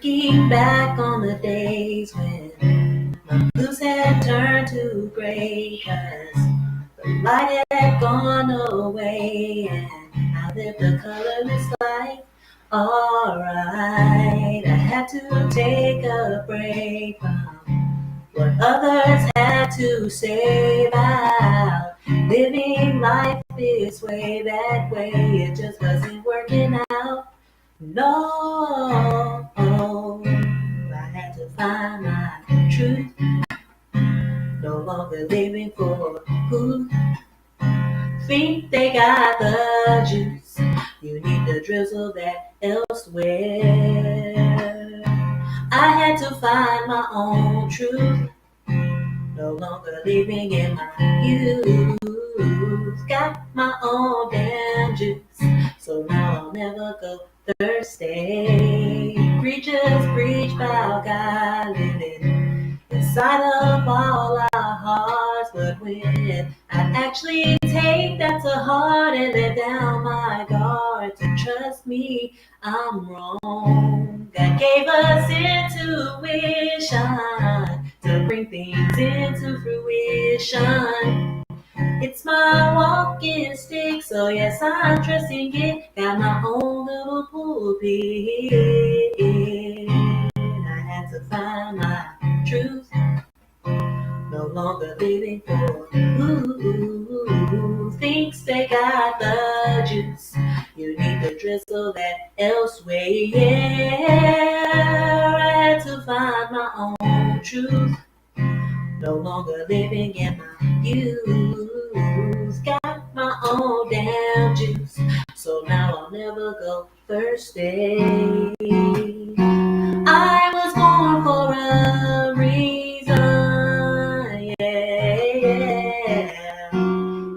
Looking back on the days when my blues had turned to gray, 'cause the light had gone away and I lived a colorless life. Alright, I had to take a break from what others had to say about living life this way, that way. It just wasn't working out. No, I had to find my truth. No longer living for who think they got the juice. You need to drizzle that elsewhere. I had to find my own truth. No longer living in my youth. Got my own damn juice. So now I'll never go thirsty. Preachers preach about God living inside of all our hearts. But when I actually take that to heart and let down my guard to trust me, I'm wrong. God gave us intuition to bring things into fruition. It's my walking stick, so yes, I'm trusting it. Got my own little pulpit. I had to find my truth. No longer living for who thinks they got the juice. You need to drizzle that elsewhere. I had to find my own truth. No longer living in my youth. Got my own damn juice. So now I'll never go thirsty. I was born for a reason, yeah.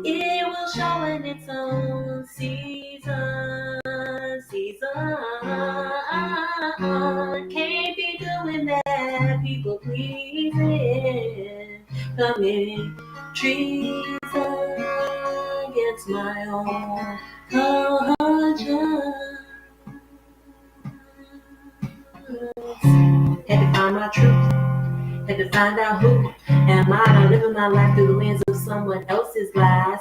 It will show in its own season. Can't be doing that, people pleasing. Committing treason against my own conscience. Had to find my truth. Had to find out who am I. Not living my life through the lens of someone else's lies.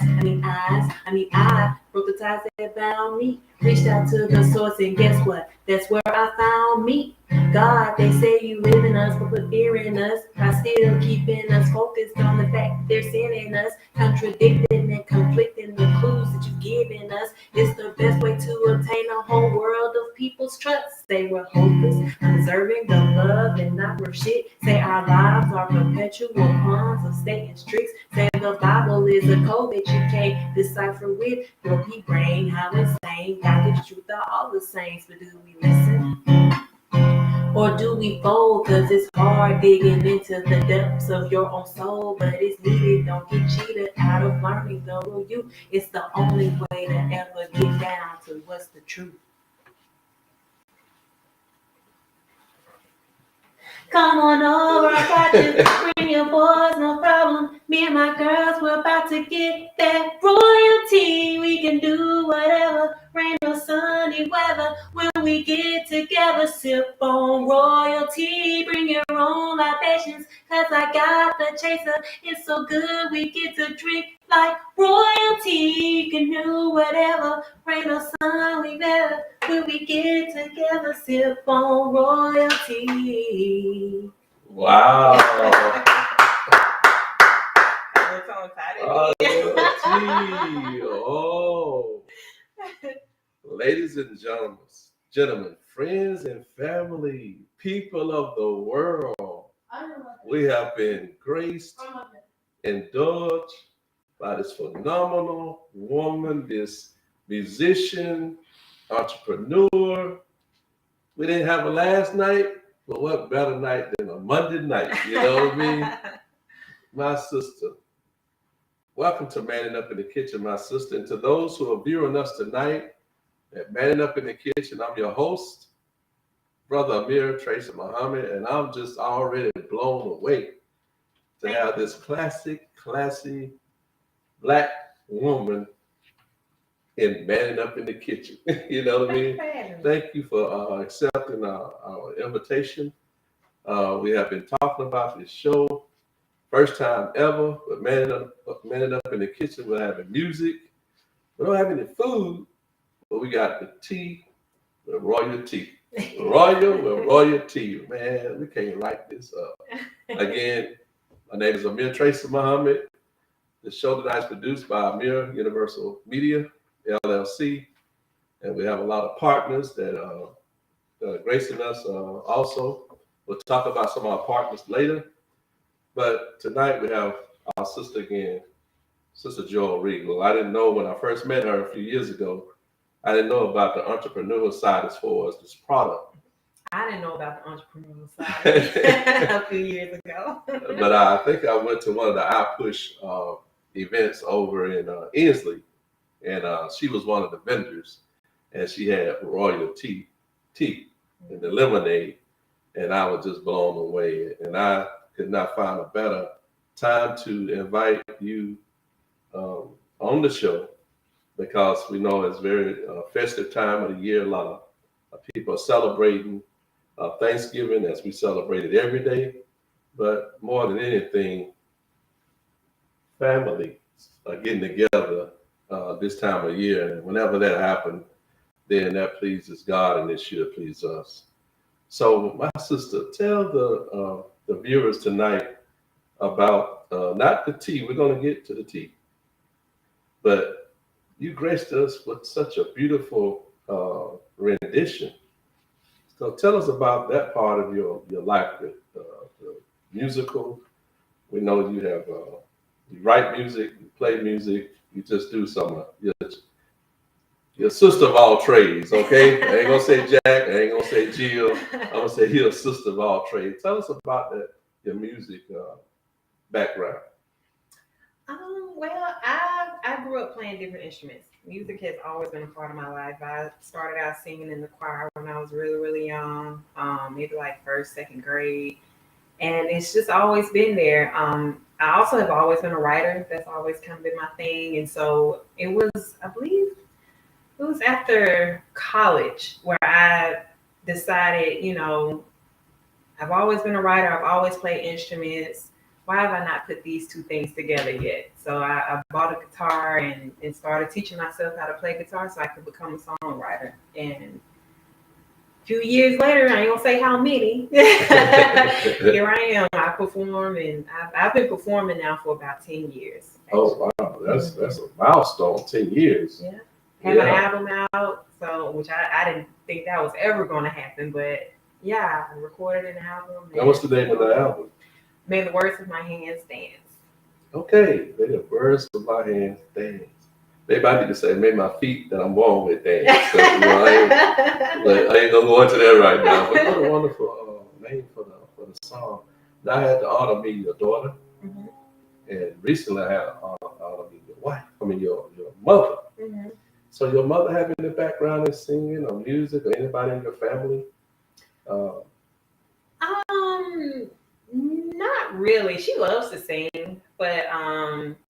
I broke the ties that bound me. Reached out to the source and guess what? That's where I found me. God, they say you live in us, but put fear in us. I still keeping us focused on the fact that they're sending us, contradicting and conflicting the clues that you've given us. It's the best way to obtain a whole world of people's trust. They were hopeless, undeserving of love and not worth shit. Say our lives are perpetual pawns of Satan's tricks. Say the Bible is a code that you can't decipher with your pea brain. How insane, God gives truth to all the saints, but do we listen? Or do we fold? Cause it's hard digging into the depths of your own soul, but it's needed. Don't get cheated out of learning the real you. It's the only way to ever get down to what's the truth. Come on over, I got you. Bring your boys, no problem. Me and my girls, we're about to get that royalty. We can do whatever, rain or sunny weather. When we get together, sip on royalty. Bring your own libations, cause I got the chaser. It's so good, we get to drink like royalty. You can do whatever, rain or sun, we better. When we get together, sip on royalty. Wow. I'm so excited. Royalty. Oh. Ladies and gentlemen, friends and family, people of the world, we have been graced, indulged by this phenomenal woman, this musician, entrepreneur. We didn't have a last night, but what better night than a Monday night? You know what I mean? My sister. Welcome to Manning Up in the Kitchen, my sister. And to those who are viewing us tonight at Manning Up in the Kitchen, I'm your host, Brother Amir Tracy Muhammad, and I'm just already blown away to have this classy, Black woman and manning up in the kitchen. You know what I mean? Thank Thank you for accepting our invitation. We have been talking about this show, first time ever, but manning up in the kitchen. We're having music. We don't have any food, but we got the tea with RoyalTea. Royal with RoyalTea. Man, we can't write this up. Again, my name is Amir Tracy Muhammad. The show tonight is produced by Amir Universal Media, LLC. And we have a lot of partners that are gracing us also. We'll talk about some of our partners later. But tonight we have our sister again, Sister Joell Regal. I didn't know when I first met her a few years ago, I didn't know about the entrepreneurial side as far as this product. I didn't know about the entrepreneurial side a few years ago. But I think I went to one of the iPush events over in Inslee, and she was one of the vendors, and she had RoyalTea tea and the lemonade, and I was just blown away. And I could not find a better time to invite you on the show, because we know it's very festive time of the year. A lot of people are celebrating Thanksgiving, as we celebrate it every day. But more than anything, families are getting together this time of year. And whenever that happens, then that pleases God and it should please us. So, my sister, tell the viewers tonight about not the tea. We're going to get to the tea. But you graced us with such a beautiful rendition. So tell us about that part of your life, the musical. We know you have you write music, you play music, you just do some. You're a sister of all trades, okay? I ain't gonna say Jack, I ain't gonna say Jill. I'm gonna say you're a sister of all trades. Tell us about that, your music background. Well, I grew up playing different instruments. Music has always been a part of my life. I started out singing in the choir when I was really, really young, maybe like first, second grade. And it's just always been there. I also have always been a writer. That's always kind of been my thing. And so it was, I believe, it was after college where I decided, I've always been a writer. I've always played instruments. Why have I not put these two things together yet? So I bought a guitar and started teaching myself how to play guitar so I could become a songwriter. And a few years later, I ain't gonna say how many, here I am. I perform, and I've been performing now for about 10 years. Actually. Oh, wow. That's a milestone, 10 years. Yeah. Have an album out, so which I didn't think that was ever going to happen, but yeah, I recorded an album. And what's the name of the album? May the Words of My Hands Dance. Okay, may the words of my hands dance. Maybe I need to say, may my feet that I'm born with dance. I ain't gonna go into that right now. But what a wonderful name for the song. Now I had to honor me your daughter, and recently I had to honor me your wife. I mean your mother. So your mother have any background in singing or music, or anybody in your family? Not really. She loves to sing, but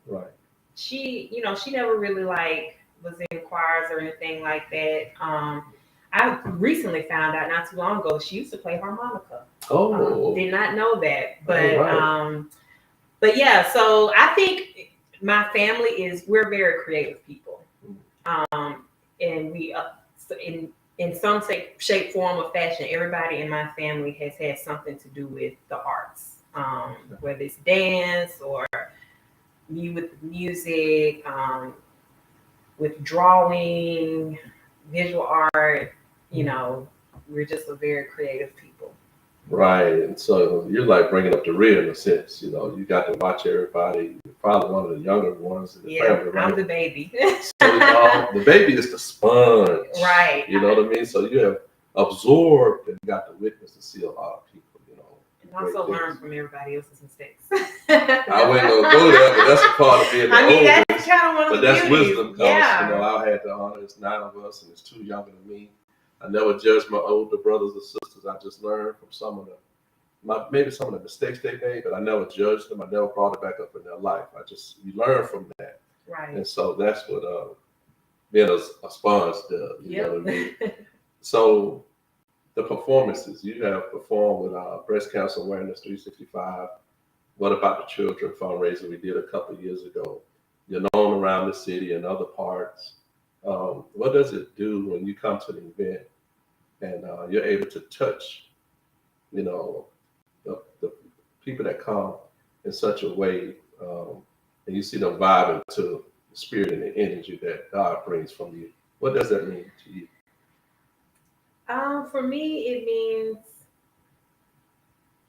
Right. she never really was in choirs or anything like that. I recently found out not too long ago she used to play harmonica. Oh, did not know that, but right. but yeah. So I think my family we're very creative people, and we in some shape, form, or fashion, everybody in my family has had something to do with the arts, whether it's dance or me with music, with drawing, visual art. We're just a very creative people. Right, and so you're like bringing up the rear in a sense. You got to watch everybody. You're probably one of the younger ones in the family, right? I'm the baby. So the baby is the sponge, right? You know what I mean? So you have absorbed and got the witness to see a lot of people. And also learn from everybody else's mistakes. I wouldn't go there, but that's a part of being the oldest. That's kind of one of but the that's beauties. Wisdom, because I had the honor. It's 9 of us, and it's 2 younger than me. I never judged my older brothers or sisters. I just learned from maybe some of the mistakes they made, but I never judged them. I never brought it back up in their life. You learn from that. Right. And so that's what being a sponge does. You know what I mean? So the performances you have performed with Breast Cancer Awareness 365. What about the children fundraiser we did a couple of years ago? You're known around the city and other parts. What does it do when you come to the event and you're able to touch, you know, the people that come in such a way, and you see them vibing to the spirit and the energy that God brings from you? What does that mean to you? For me, it means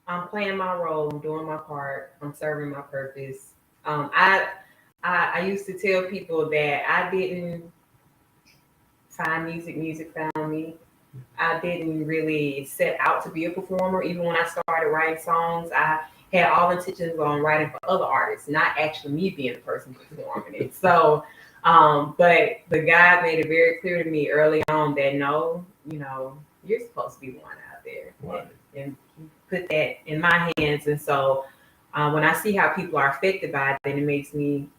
I'm playing my role, I'm doing my part, I'm serving my purpose. I used to tell people that I didn't find music, music found me. I didn't really set out to be a performer. Even when I started writing songs, I had all intentions on writing for other artists, not actually me being the person performing it. So, but the God made it very clear to me early on that no, you're supposed to be the one out there. Right. And put that in my hands. And so when I see how people are affected by it, then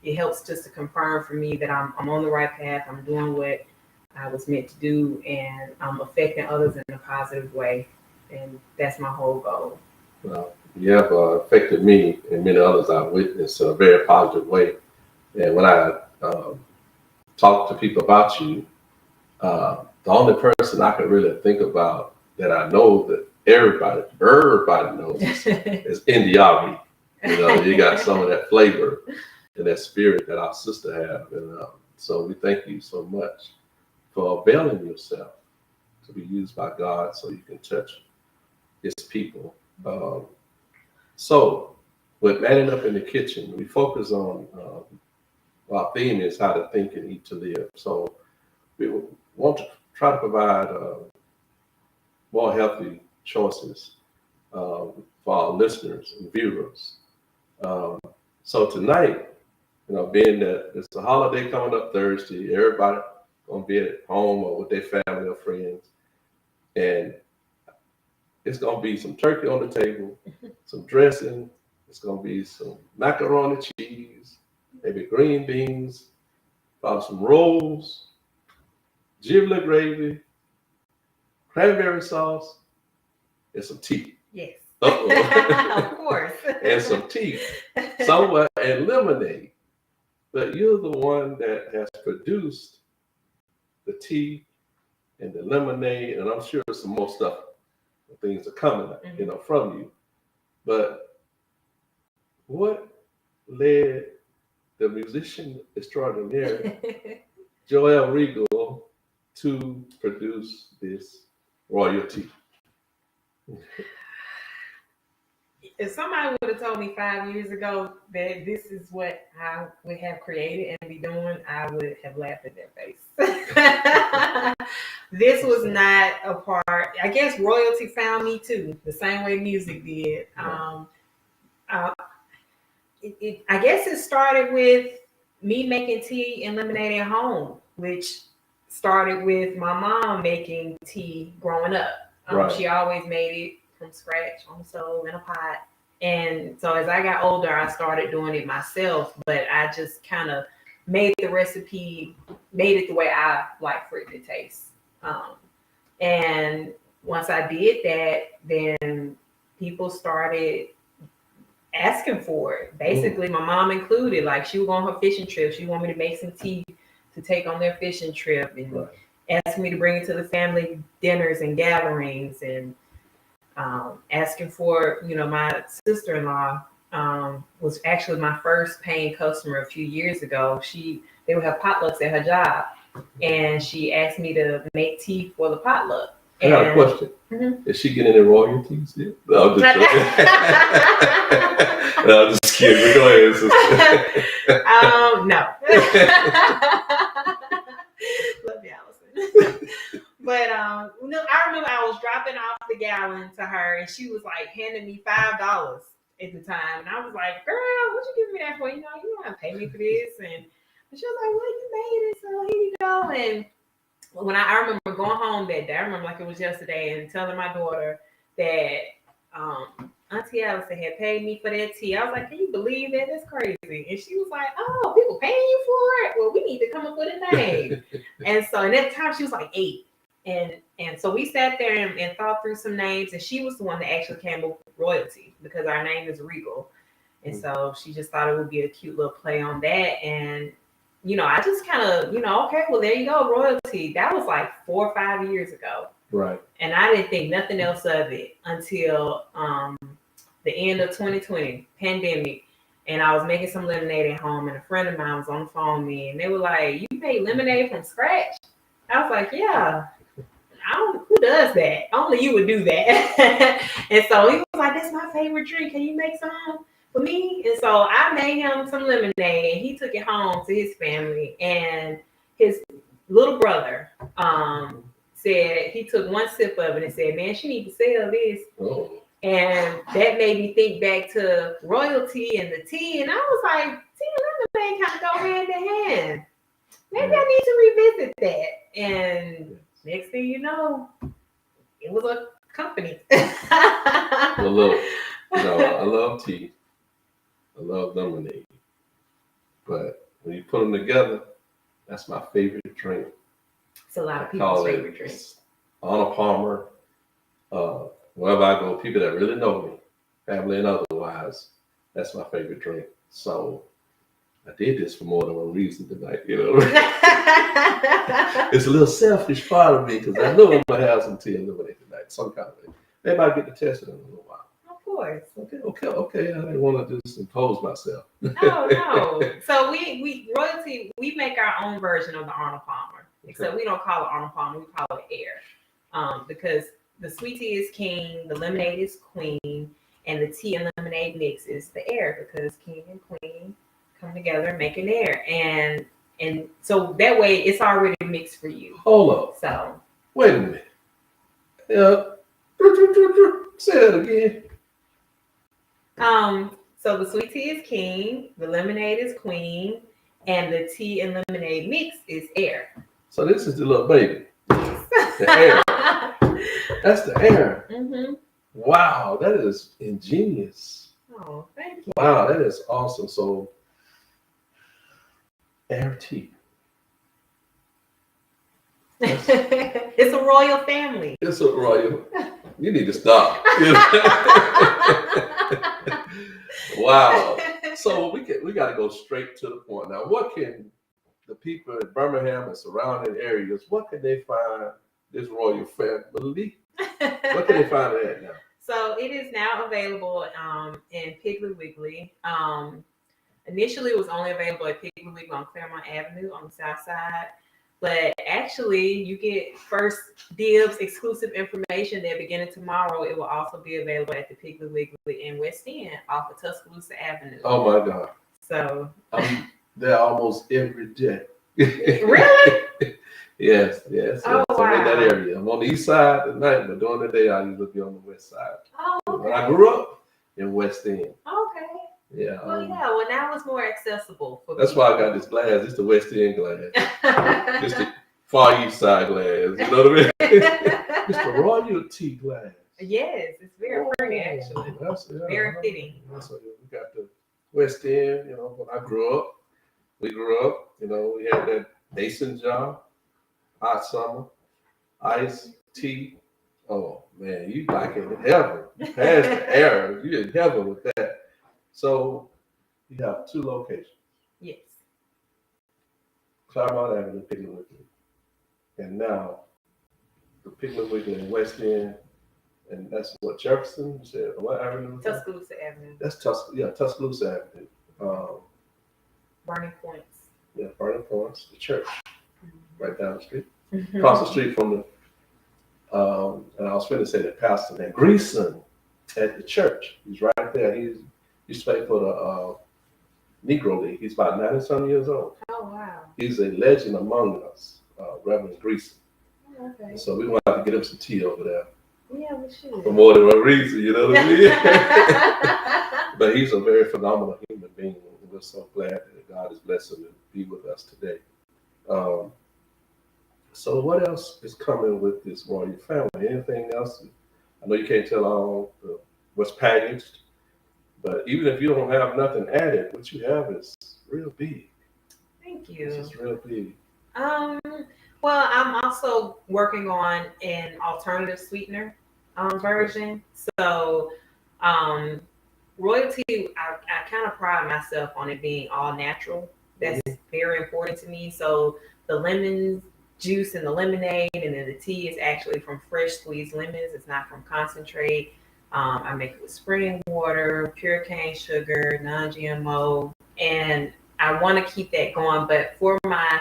it helps just to confirm for me that I'm on the right path. I'm doing what I was meant to do, and I'm affecting others in a positive way. And that's my whole goal. Well, you have affected me and many others I've witnessed in a very positive way. And when I talk to people about you, the only person I can really think about that I know that everybody knows is Indiari. You got some of that flavor and that spirit that our sister have. And so we thank you so much for availing yourself to be used by God so you can touch his people. So with Manning Up in the Kitchen, we focus on, our theme is how to think and eat to live. So we want to try to provide more healthy choices for our listeners and viewers. So tonight, being that it's a holiday coming up Thursday, everybody gonna be at home or with their family or friends, and it's gonna be some turkey on the table, some dressing. It's gonna be some macaroni cheese, maybe green beans, probably some rolls, giblet gravy, cranberry sauce, and some tea. Yes. Of course. And some tea, somewhere, and lemonade. But you're the one that has produced the tea and the lemonade, and I'm sure some more stuff, things are coming, from you. But what led the musician extraordinaire, Joell Regal, to produce this RoyalTea? If somebody would have told me 5 years ago that this is what I would have created and be doing, I would have laughed in their face. This was not a part. I guess royalty found me too, the same way music did. I guess it started with me making tea and lemonade at home, which started with my mom making tea growing up. Right. She always made it from scratch on the stove in a pot. And so as I got older, I started doing it myself, but I just kind of made the recipe, made it the way I like for it to taste. And once I did that, then people started asking for it. Basically, my mom included, like she would go on her fishing trip. She wanted me to make some tea to take on their fishing trip, and asked me to bring it to the family dinners and gatherings, and asking for, my sister-in-law was actually my first paying customer a few years ago. They would have potlucks at her job, and she asked me to make tea for the potluck. I got a question. Mm-hmm. Is she getting any royalties yet? No, I'm just joking. No, I'm just kidding. Go ahead, sister. No. Love you, Allison. But I remember I was dropping off the gallon to her, and she was like handing me $5 at the time, and I was like, "Girl, what you giving me that for? You don't have to pay me for this." And she was like, "Well, you made it, so here you go." And when I remember going home that day, I remember like it was yesterday, and telling my daughter that Auntie Allison had paid me for that tea. I was like, can you believe that? That's crazy. And she was like, oh, people paying you for it? Well, we need to come up with a name. And so at that time, she was like 8. And so we sat there and thought through some names. And she was the one that actually came up with RoyalTea because our name is Regal. And so she just thought it would be a cute little play on that. And, I just kind of, okay, well, there you go, RoyalTea. That was like 4 or 5 years ago. Right. And I didn't think nothing else of it until the end of 2020, pandemic. And I was making some lemonade at home, and a friend of mine was on the phone with me, and they were like, "You made lemonade from scratch?" I was like, "Yeah." Who does that? Only you would do that. And so he was like, "That's my favorite drink. Can you make some for me?" And so I made him some lemonade, and he took it home to his family. And his little brother said he took one sip of it and said, "Man, she needs to sell this." Oh. And that made me think back to RoyalTea and the tea. And I was like, tea and lemonade kind of go hand in hand. Maybe I need to revisit that. And next thing you know, it was a company. Well, look, I love tea. I love lemonade. But when you put them together, that's my favorite drink. It's a lot of people's favorite drink. Arnold Palmer. Wherever I go, people that really know me, family and otherwise, that's my favorite drink. So I did this for more than one reason tonight, It's a little selfish part of me because I know I'm going to have some tea and lemonade tonight, some kind of way. Maybe I'll get to test it in a little while. Of course. Okay. I didn't want to just impose myself. No. So we RoyalTea, we make our own version of the Arnold Palmer. Except we don't call it Arnold Palmer, we call it Air. Because the sweet tea is king, the lemonade is queen, and the tea and lemonade mix is the air because king and queen come together and make an air. And so that way it's already mixed for you. Hold up. So wait a minute. Say that again. So the sweet tea is king, the lemonade is queen, and the tea and lemonade mix is air. So this is the little baby. The air. That's the air. Mm-hmm. Wow, that is ingenious. Oh, thank you. Wow, that is awesome. So, air tea. It's a royal family. It's a royal. You need to stop. Wow. So we got to go straight to the point. Now, what can the people in Birmingham and surrounding areas, what can they find this royal family? What can they find it at now? So it is now available in Piggly Wiggly. Initially, it was only available at Piggly Wiggly on Claremont Avenue on the south side. But actually, you get first dibs, exclusive information that beginning tomorrow, it will also be available at the Piggly Wiggly in West End off of Tuscaloosa Avenue. Oh, my God. So I'm there almost every day. Really? Yes. Oh, I'm wow. in that area. I'm on the east side at night, but during the day, I usually be on the west side. Oh, okay. When I grew up in West End. Okay. Yeah. Well, now it's more accessible for That's people. why I got this glass. It's the West End glass. It's the far east side glass. You know what I mean? It's the RoyalTea glass. Yes, it's very pretty, actually. Very fitting. So we got the West End, when I grew up. We grew up, we had that mason jar, hot summer, iced tea. Oh, man, you like it in heaven. You passed the air. You in heaven with that. So you have 2 locations. Yes. Claremont Avenue, Piggly Wiggly. And now the Piggly Wiggly in West End, and that's what, Jefferson? You said what avenue? Tuscaloosa Avenue. That's Tuscaloosa Avenue. Burning Points. Yeah, Burning Points, the church, right down the street. Mm-hmm. Across the street from the, and I was going to say the pastor named Greason at the church. He's right there. He used to play for the Negro League. He's about 90-some years old. Oh, wow. He's a legend among us, Reverend Greason. Okay. So we're going to have to get him some tea over there. Yeah, we should. For more than one reason, you know what I mean? But he's a very phenomenal human being. And we're so glad that God is blessed him to be with us today. So what else is coming with this royal family? Anything else? I know you can't tell all the what's packaged. But even if you don't have nothing added, what you have is real big. Thank you. It's just real big. Um, well, I'm also working on an alternative sweetener version. So, um, RoyalTea, I kind of pride myself on it being all natural. That's very important to me. So the lemon juice and the lemonade, and then the tea is actually from fresh squeezed lemons. It's not from concentrate. I make it with spring water, pure cane sugar, non-GMO, and I want to keep that going. But for my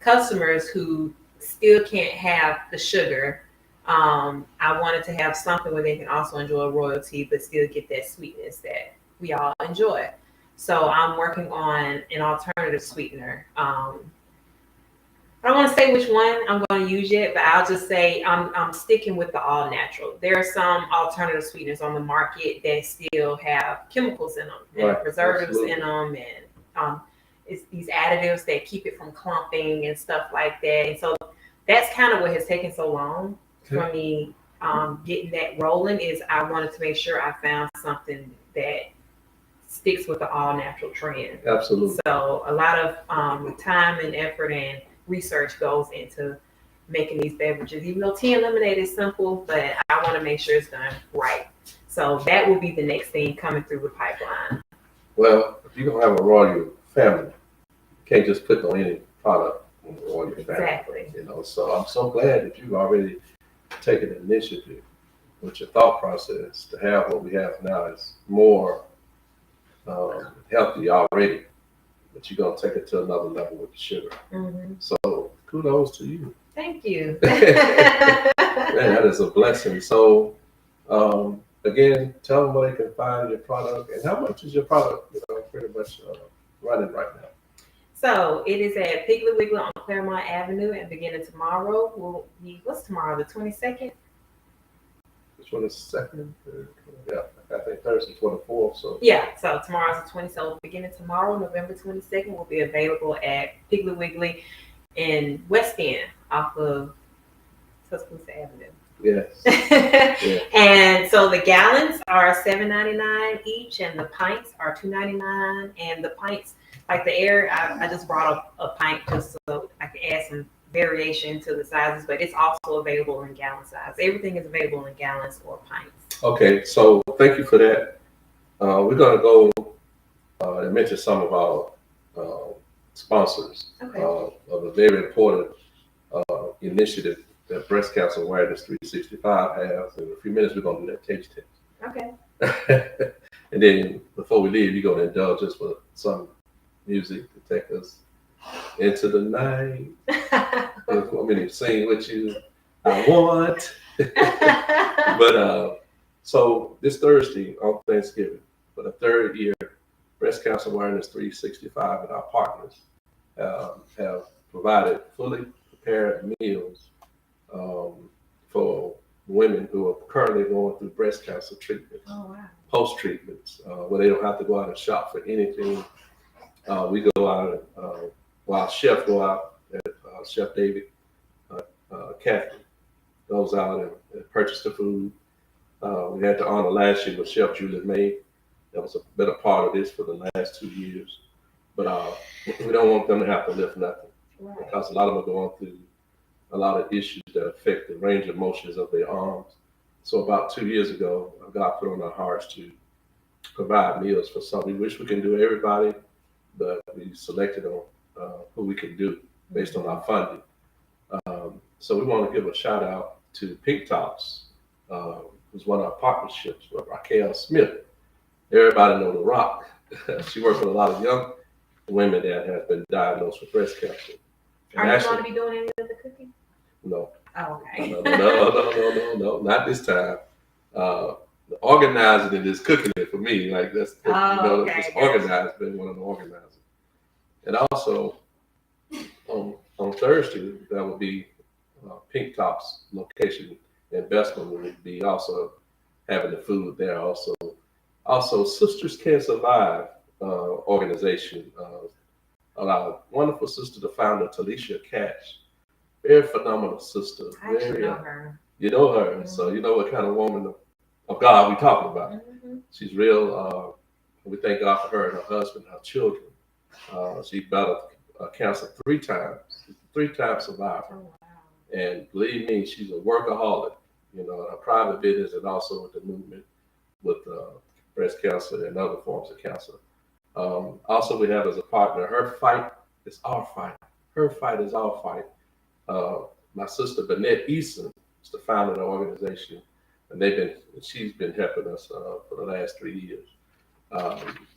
customers who still can't have the sugar, I wanted to have something where they can also enjoy RoyalTea, but still get that sweetness that we all enjoy. So I'm working on an alternative sweetener. I don't want to say which one I'm going to use yet, but I'll just say I'm sticking with the all natural. There are some alternative sweeteners on the market that still have chemicals in them and preservatives in them, and it's these additives that keep it from clumping and stuff like that. And so that's kind of what has taken so long for me getting that rolling. Is I wanted to make sure I found something that sticks with the all natural trend. Absolutely. So a lot of time and effort and research goes into making these beverages. Even though tea and lemonade is simple, but I want to make sure it's done right. So that will be the next thing coming through the pipeline. Well, if you're gonna have a Royal family, you can't just put on any product on the Royal family. Exactly. You know, so I'm so glad that you've already taken the initiative with your thought process to have what we have now is more healthy already, but you're gonna take it to another level with the sugar. Mm-hmm. So kudos to you. Thank you. Man, that is a blessing. So again, tell them where they can find your product and how much is your product, pretty much running right now. So it is at Piggly Wiggly on Claremont Avenue, and beginning tomorrow will be, what's tomorrow, the 22nd? The 22nd? Yeah, I think Thursday 24th. So yeah, so tomorrow's the 20th. So beginning tomorrow, November 22nd, will be available at Piggly Wiggly in West End off of Tuscaloosa Avenue. Yes. Yeah. And so the gallons are $7.99 each, and the pints are $2.99. And the pints, like the air, I just brought a pint just so I can add some variation to the sizes, but it's also available in gallon size. Everything is available in gallons or pints. Okay, so thank you for that. We're going to go and mention some of our sponsors of a very important initiative that Breast Cancer Awareness 365 has. In a few minutes, we're going to do that taste test. Okay. And then before we leave, you're going to indulge us with some music to take us into the night. If you want me to sing with you, I want. But so this Thursday on Thanksgiving, for the third year, Breast Cancer Awareness 365 and our partners have provided fully prepared meals for women who are currently going through breast cancer treatments, post-treatments, where they don't have to go out and shop for anything. We go out, our chef go out, Chef David, Catherine goes out and purchase the food. We had to honor last year with Chef Julie May. That was been a part of this for the last 2 years. But we don't want them to have to lift nothing, because a lot of them are going through a lot of issues that affect the range of motions of their arms. So about 2 years ago, God put on our hearts to provide meals for some. We wish we can do everybody, but we selected on who we can do based on our funding. So we want to give a shout out to Pink Tops, who's one of our partnerships with Raquel Smith. Everybody know The Rock. She works with a lot of young women that have been diagnosed with breast cancer. And are you going to be doing any of the cooking? No. Oh, okay. No, not this time. The organizing it is cooking it for me. Like that's it's organized, been one of the organizers. And also on Thursday, that would be Pink Top's location investment would be also having the food there. Also Sisters Can't Survive organization. Our wonderful sister, the founder, Talisha Cash. Very phenomenal sister. I actually know her. You know her, so you know what kind of woman of God we talking about. Mm-hmm. She's real. We thank God for her and her husband, and her children. She battled cancer 3 times, 3 time survivor. Oh, wow. And believe me, she's a workaholic, in her private business and also with the movement with breast cancer and other forms of cancer. Also, we have as a partner, her fight is our fight. Her fight is our fight. My sister, Bennett Eason, is the founder of the organization, and she's been helping us for the last 3 years.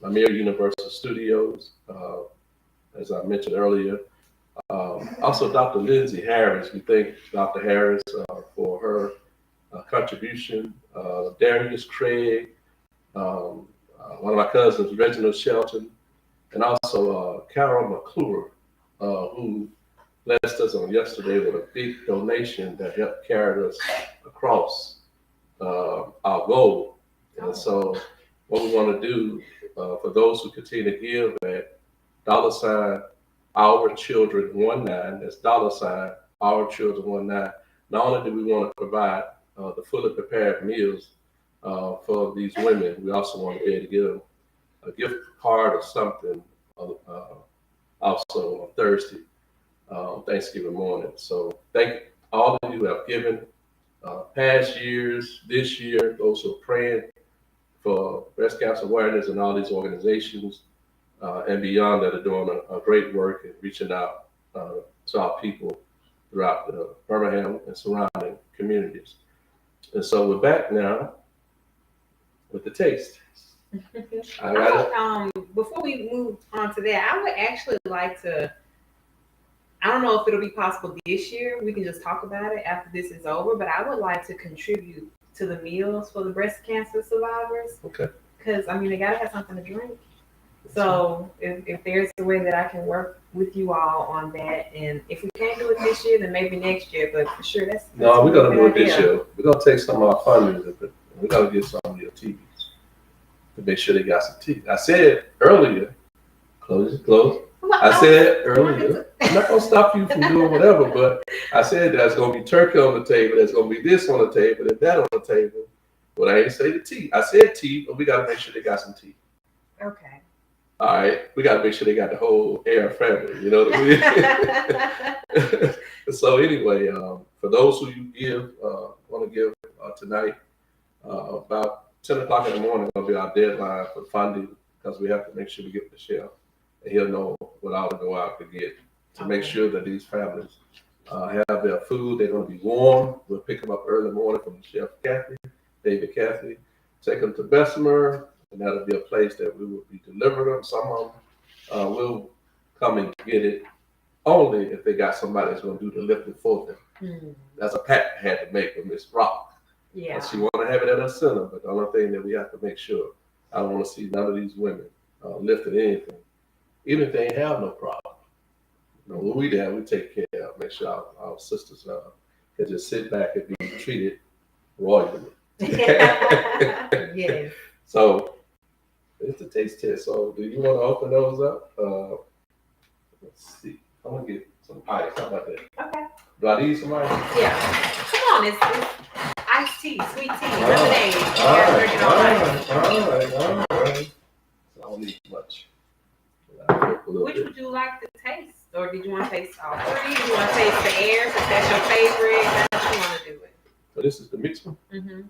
Amir Universal Studios, as I mentioned earlier. Also, Dr. Lindsay Harris, we thank Dr. Harris for her contribution. Darius Craig, one of my cousins, Reginald Shelton, and also Carol McClure, who blessed us on yesterday with a big donation that helped carry us across our goal. And so, what we want to do for those who continue to give at $ Our Children 19, that's $ Our Children 19. Not only do we want to provide the fully prepared meals for these women, we also want to be able to give them a gift card or something also on Thursday, Thanksgiving morning. So thank all of you who have given past years, this year, those who are praying for breast cancer awareness and all these organizations and beyond that are doing a great work and reaching out to our people throughout the Birmingham and surrounding communities. And so we're back now with the taste. Before we move on to that, I would actually like to, I don't know if it'll be possible this year. We can just talk about it after this is over, but I would like to contribute to the meals for the breast cancer survivors. Okay. Because, they got to have something to drink. So if there's a way that I can work with you all on that, and if we can't do it this year, then maybe next year, but for sure that's no, we're going to do it idea. This year. We're going to take some of our funders and we're going to get some of your TVs to make sure they got some tea. I said earlier, close. I said earlier, I'm not going to stop you from doing whatever, but I said there's going to be turkey on the table, there's going to be this on the table, and that on the table. But I ain't say the tea. I said tea, but we got to make sure they got some tea. Okay. All right, we got to make sure they got the whole Air family, you know what I mean? So anyway, for those who you want to give tonight, about 10 o'clock in the morning will be our deadline for funding because we have to make sure we get the chef. And he'll know what all to go out to get to make sure that these families have their food. They're going to be warm. We'll pick them up early morning from Chef David Cathy, take them to Bessemer, and that'll be a place that we will be delivering them. Some of them will come and get it only if they got somebody that's going to do the lifting for them. Mm-hmm. That's a pact I had to make with Miss Rock. Yeah. She want to have it at her center, but the only thing that we have to make sure, I don't want to see none of these women lifting anything, even if they ain't have no problem. When we there, we take care of, make sure our sisters can just sit back and be treated royally. Yes. So it's a taste test. So do you want to open those up? Let's see. I'm gonna get some ice. How about that? Okay. Do I need some ice? Yeah. Come on, it's iced tea, sweet tea, lemonade. All right. So I don't need much. Which would you like to taste? Or did you want to taste all three? Do you want to taste the air since that's your favorite? How do you want to do it? So this is the mixed one? Mm-hmm.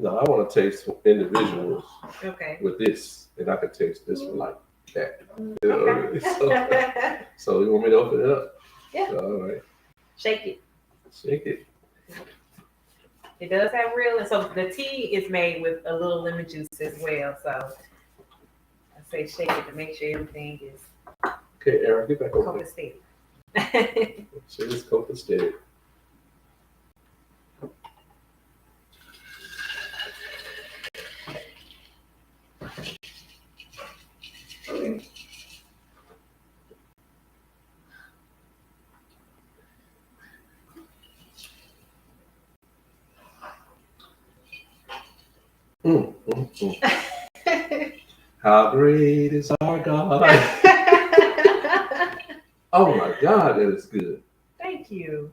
No, I want to taste individuals with this, and I can taste this one like that. Okay. So you want me to open it up? Yeah. All right. Shake it. It does have real, and so the tea is made with a little lemon juice as well. So I say shake it to make sure everything is okay. Aaron, get back over steady. So it's cocoa steady. How great is our God? Oh my God, that is good. Thank you.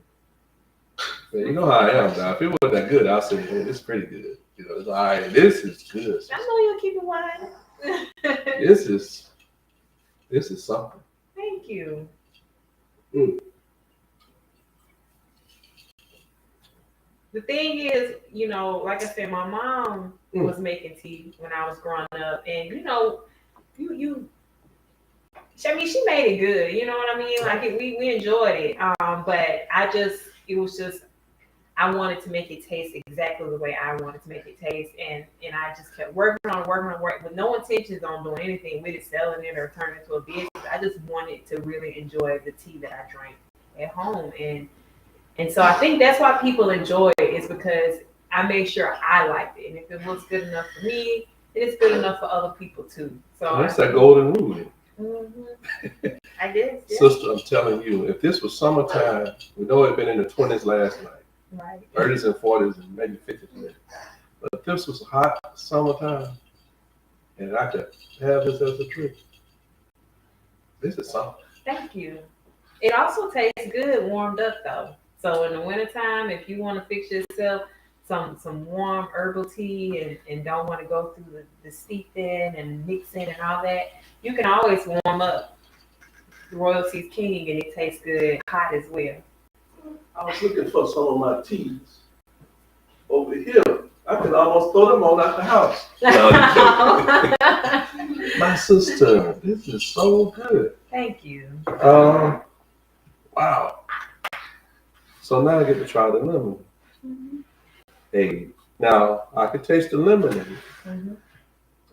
You know how I am now. If it wasn't that good, I'll say, hey, this is pretty good. You know, it's all right. This is good. I know you'll keep it wide. This is something. Thank you. Mm. The thing is, you know, like I said, my mom was making tea when I was growing up, and you know, I mean, she made it good. You know what I mean? Like we enjoyed it. But it was just, I wanted to make it taste exactly the way I wanted to make it taste, and I just kept working with no intentions on doing anything with it, selling it or turning it into a business. I just wanted to really enjoy the tea that I drank at home, and so I think that's why people enjoy it, is because I made sure I liked it, and if it was good enough for me, then it's good enough for other people too. So that's that golden rule. Mm-hmm. I guess, yeah. Sister, I'm telling you, if this was summertime, we know it had been in the 20s last night, Right. 30s and 40s and maybe 50s. But if this was hot summertime and I could have this as a drink, this is something. Thank you. It also tastes good warmed up though. So in the wintertime, if you want to fix yourself some warm herbal tea and don't want to go through the steeping and mixing and all that, you can always warm up RoyalTea's King and it tastes good hot as well. I was looking for some of my teas over here. I could almost throw them all out the house. No, my sister, this is so good. Thank you. Wow. So now I get to try the lemon. Mm-hmm. Hey, now I can taste the lemon in it. Mm-hmm.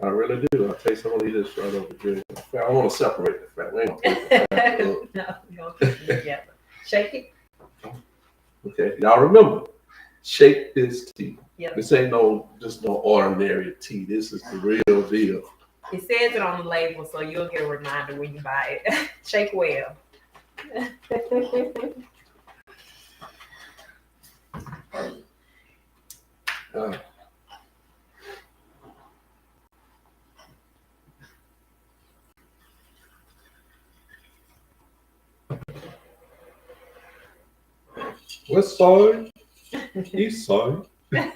I really do. I taste some of these right over here. I want to separate the fat. We ain't gonna put the fat up. No, we're gonna keep it together. Shake it. Okay, y'all remember, shake this tea. Yep. This ain't just no ordinary tea. This is the real deal. It says it on the label, so you'll get a reminder when you buy it. Shake well. West side, east side. That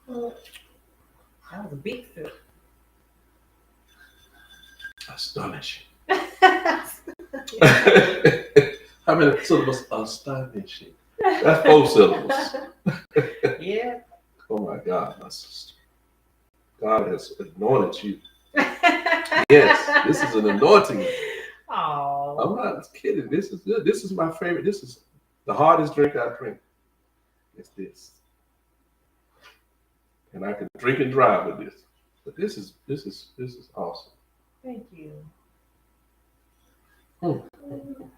was a big sip. Astonishing. How many syllables? Astonishing. That's 4 syllables. Yeah. Oh my God, my sister. God has anointed you. Yes, this is an anointing. Oh. I'm not kidding. This is good. This is my favorite. This is the hardest drink I drink. It's this. And I can drink and drive with this. But this is awesome. Thank you. Mm.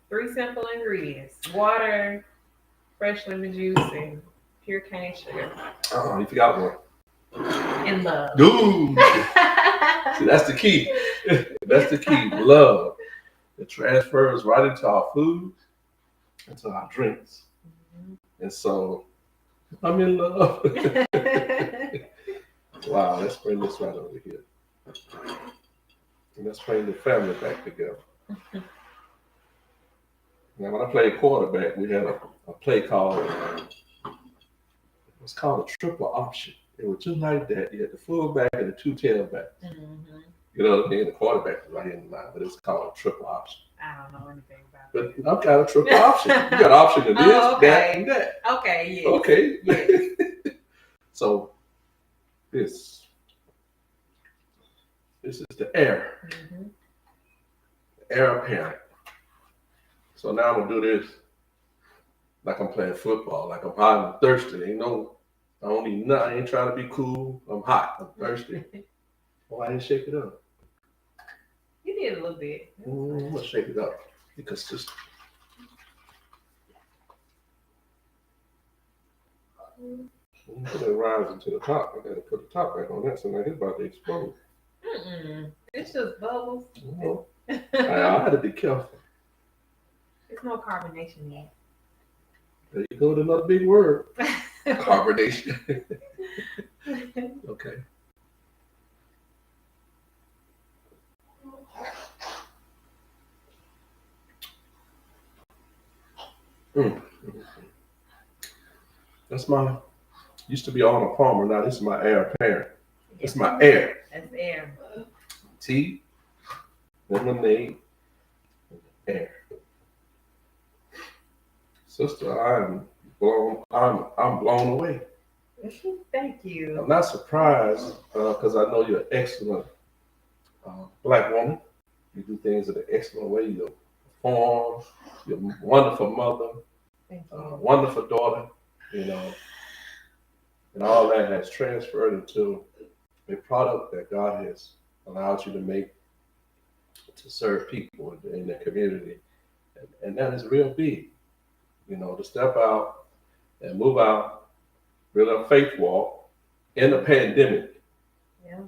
3 simple ingredients: water, fresh lemon juice, and pure cane sugar. Oh, you forgot one. And love. Dude. See, that's the key. That's the key. Love. It transfers right into our food, into our drinks. Mm-hmm. And so, I'm in love. Wow, let's bring this right over here. And let's bring the family back together. Now, when I played quarterback, we had a play called, it was called a triple option. It was just like that. You had the fullback and the 2 tailbacks. Mm-hmm. You know what I mean? The quarterback is right in the line, but it's called a triple option. I don't know anything about that. But I've got a triple option. You got an option of this, that, and that. Okay, yes. Okay. Yes. So this is the air. Mm-hmm. The air apparent. So now I'm gonna do this like I'm playing football, like I'm hot and thirsty. I don't need nothing. I ain't trying to be cool. I'm hot. I'm thirsty. Why didn't shake it up? You did a little bit. I'm gonna shake it up because just. Put it rising to the top. I gotta put the top back on that, so now it's about to explode. It's just bubbles. I had to be careful. There's no carbonation yet. There you go with another big word. Carbonation. Okay. Mm. That's my, used to be Arnold Palmer. Now this is my heir apparent. It's my heir. That's air. Tea, lemonade, air. Sister, I'm blown away. Thank you. I'm not surprised because I know you're an excellent black woman. You do things in an excellent way. You're form, you're a wonderful mother, Thank you. wonderful daughter, you know, and all that has transferred into a product that God has allowed you to make to serve people in the community. And that is real big, you know, to step out and move out, build a faith walk in a pandemic. Yeah.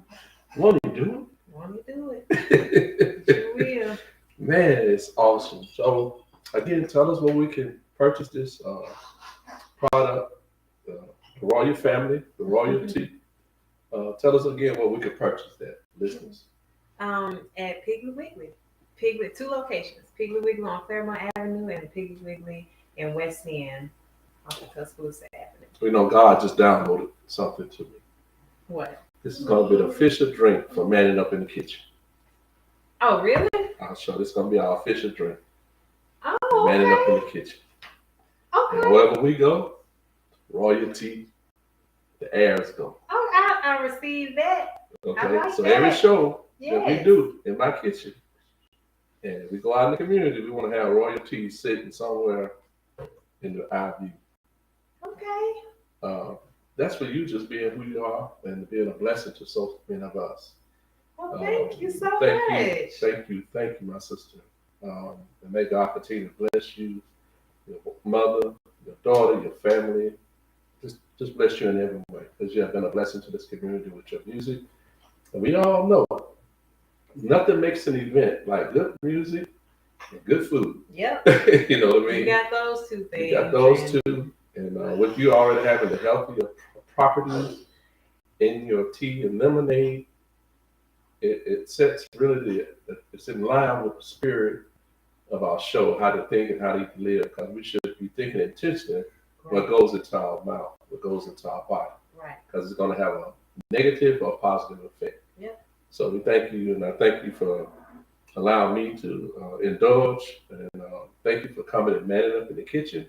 Won't you do Want to do it? it? Sure will. Man, it's awesome. So, again, tell us where we can purchase this product, the Royal Family, the RoyalTea. Tell us again where we can purchase that, listeners. At Piggly Wiggly. Piggly, 2 locations. Piggly Wiggly on Claremont Avenue and Piggly Wiggly in West End off of Tuscaloosa Avenue. We know God just downloaded something to me. What? This is going to be the official drink for Manning Up in the Kitchen. Oh, really? I'll show this is going to be our official drink. Oh, Manning Up in okay. the Kitchen. Okay. And wherever we go, RoyalTea, the airs go. Oh, I received that. Okay, I like so that. every show that we Yes. do in my kitchen, and if we go out in the community, we want to have RoyalTea sitting somewhere in the eye view. Okay. That's for you just being who you are and being a blessing to so many of us. Well, thank you so Thank much. you, my sister. And may God continue to bless you, your mother, your daughter, your family. Just bless you in every way because you have been a blessing to this community with your music. And we all know nothing makes an event like good music and good food. Yep. You know what I mean? You got those 2 things. You got those 2. And with you already having the healthier properties in your tea and lemonade, it sets really it's in line with the spirit of our show, how to think and how to live, because we should be thinking intentionally what goes into our mouth, what goes into our body. Right. Because it's going to have a negative or positive effect. Yeah. So we thank you, and I thank you for allowing me to indulge, and thank you for coming and manning up in the kitchen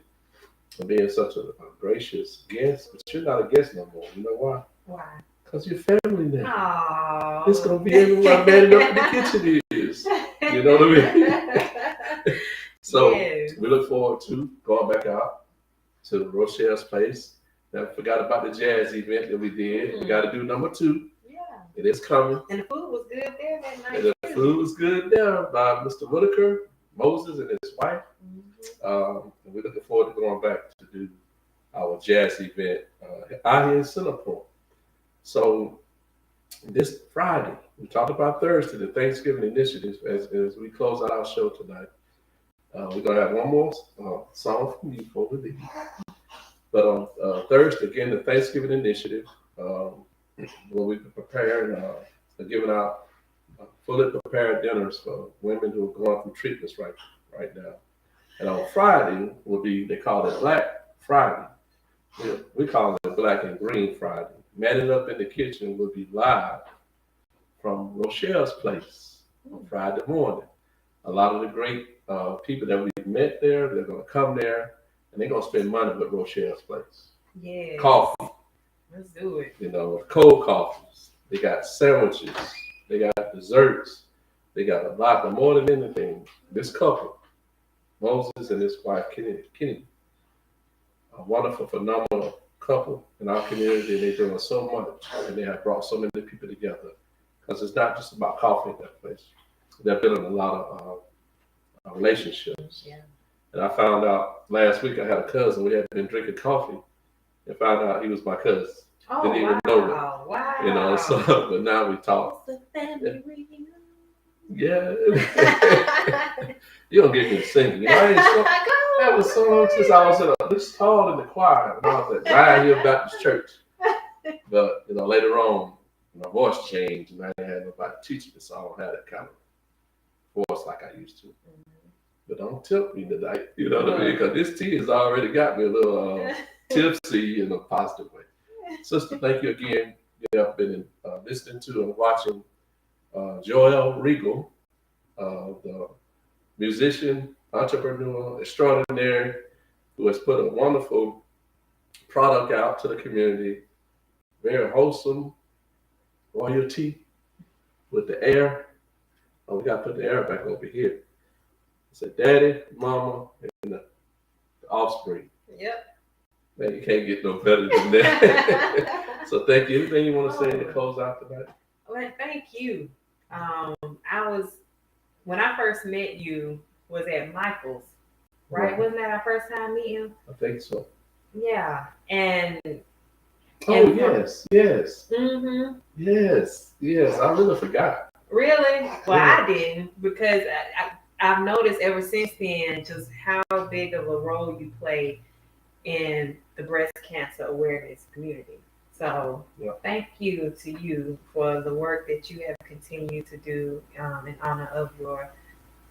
and being such a gracious guest. But you're not a guest no more. You know why? Why? Because you're family now. Oh. It's going to be everywhere manning up in the kitchen is. You know what I mean? So yes. we look forward to going back out to Rochelle's place. Never forgot about the jazz event that we did. Mm-hmm. We got to do number 2. Yeah. It is coming. And the food was good there that night. And the food was good there by Mr. Whitaker, Moses, and his wife. Mm-hmm. And we're looking forward to going back to do our jazz event out here in Singapore. So this Friday, we talked about Thursday, the Thanksgiving initiative, as we close out our show tonight. We're going to have one more song from you before we leave. But on Thursday, again, the Thanksgiving initiative, where we've been preparing and giving out fully prepared dinners for women who are going through treatments right now. And on Friday will be, they call it Black Friday. We call it Black and Green Friday. Manning Up in the Kitchen will be live from Rochelle's place on Friday morning. A lot of the great people that we've met there, they're going to come there, and they're going to spend money with Rochelle's place. Yeah. Coffee. Let's do it. You know, cold coffees. They got sandwiches. They got desserts. They got a lot, but more than anything, this couple, Moses and his wife, Kenny, a wonderful, phenomenal couple in our community. They're doing so much, and they have brought so many people together. Because it's not just about coffee at that place. They're building a lot of relationships. Yeah. And I found out last week I had a cousin. We had been drinking coffee, and found out he was my cousin. Oh, Didn't even know it. Wow. You know, so but now we talk. It's the family reunion. Yeah. You don't get me singing. That was song since I was this tall in the choir when I was at Zion Hill Baptist Church. But you know, later on, my voice changed, and I didn't have nobody teaching me, so I don't have that kind of voice like I used to. but don't tip me tonight. You know what I mean? Because this tea has already got me a little tipsy in a positive way. Sister, thank you again. You have been listening to and watching Joell Regal, the musician, entrepreneur, extraordinary, who has put a wonderful product out to the community. Very wholesome, RoyalTea with the air. Oh, we got to put the air back over here. It's a daddy, mama, and the offspring. Yep. Man, you can't get no better than that. So thank you. Anything you want to say to close out tonight? Well, thank you. When I first met you was at Michael's, right? Wasn't that our first time meeting? I think so. Yeah. And yes. Mm-hmm. Yes. I really forgot. Really? Well, yeah. I didn't, because I've noticed ever since then just how big of a role you play in the breast cancer awareness community. So Thank you to you for the work that you have continued to do in honor of your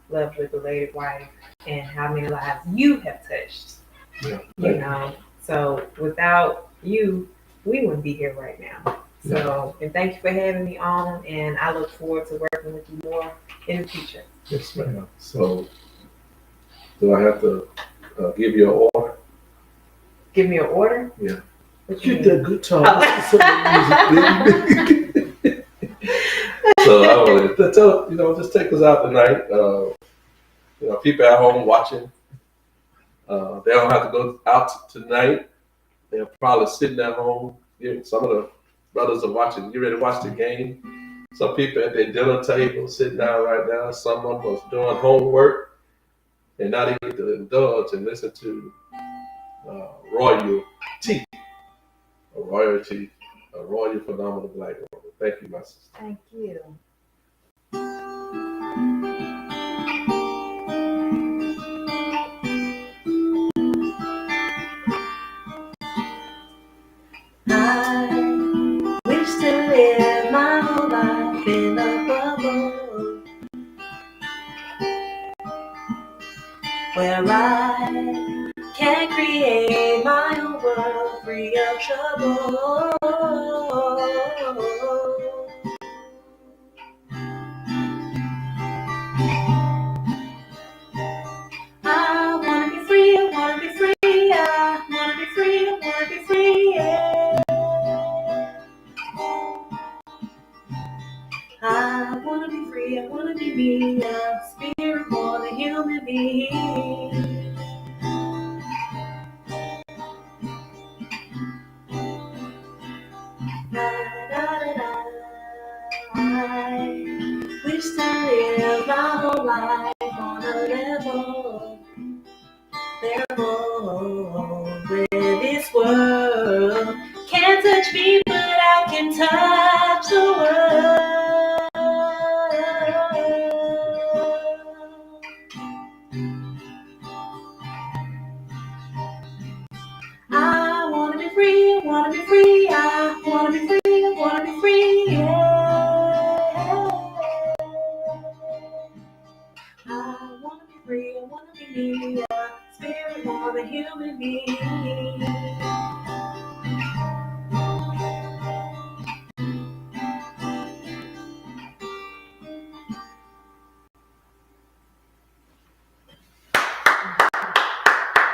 lovely belated wife and how many lives you have touched. Yeah, you know, so without you, we wouldn't be here right now. So, and thank you for having me on, and I look forward to working with you more in the future. Yes, ma'am. So, do I have to give you an order? Give me an order? Yeah. Get that guitar. Listen to the music, baby. So I want to tell just take us out tonight. People at home watching. They don't have to go out tonight. They're probably sitting at home. Some of the brothers are watching. You ready to watch the game? Some people at their dinner table sitting down right now. Some of them was doing homework, and now they get to indulge and listen to RoyalTea. RoyalTea, a royal phenomenal black woman. Thank you, my sister. Thank you. I wish to live my whole life in a bubble where I can create my own world free of trouble. I wanna be free, I wanna be free, I wanna be free, I wanna be free, yeah. I wanna be free, I wanna be me, a spirit more than human being. I wish to live my whole life on a level where this world can't touch me, but I can touch the world. I wanna be free, I wanna be free, I wanna be free, I wanna be free, yeah. I wanna be free, I wanna be me, a spirit more than human being.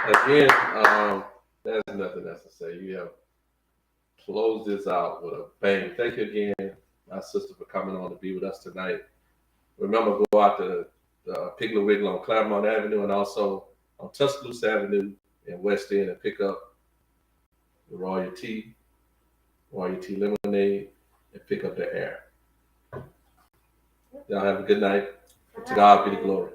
Again, there's nothing else to say. You have closed this out with a bang. Thank you again, my sister, for coming on to be with us tonight. Remember, go out to the Piggly Wiggly on Claremont Avenue and also on Tuscaloosa Avenue in West End and pick up the RoyalTea lemonade, and pick up the air. Y'all have a good night. To God be the glory.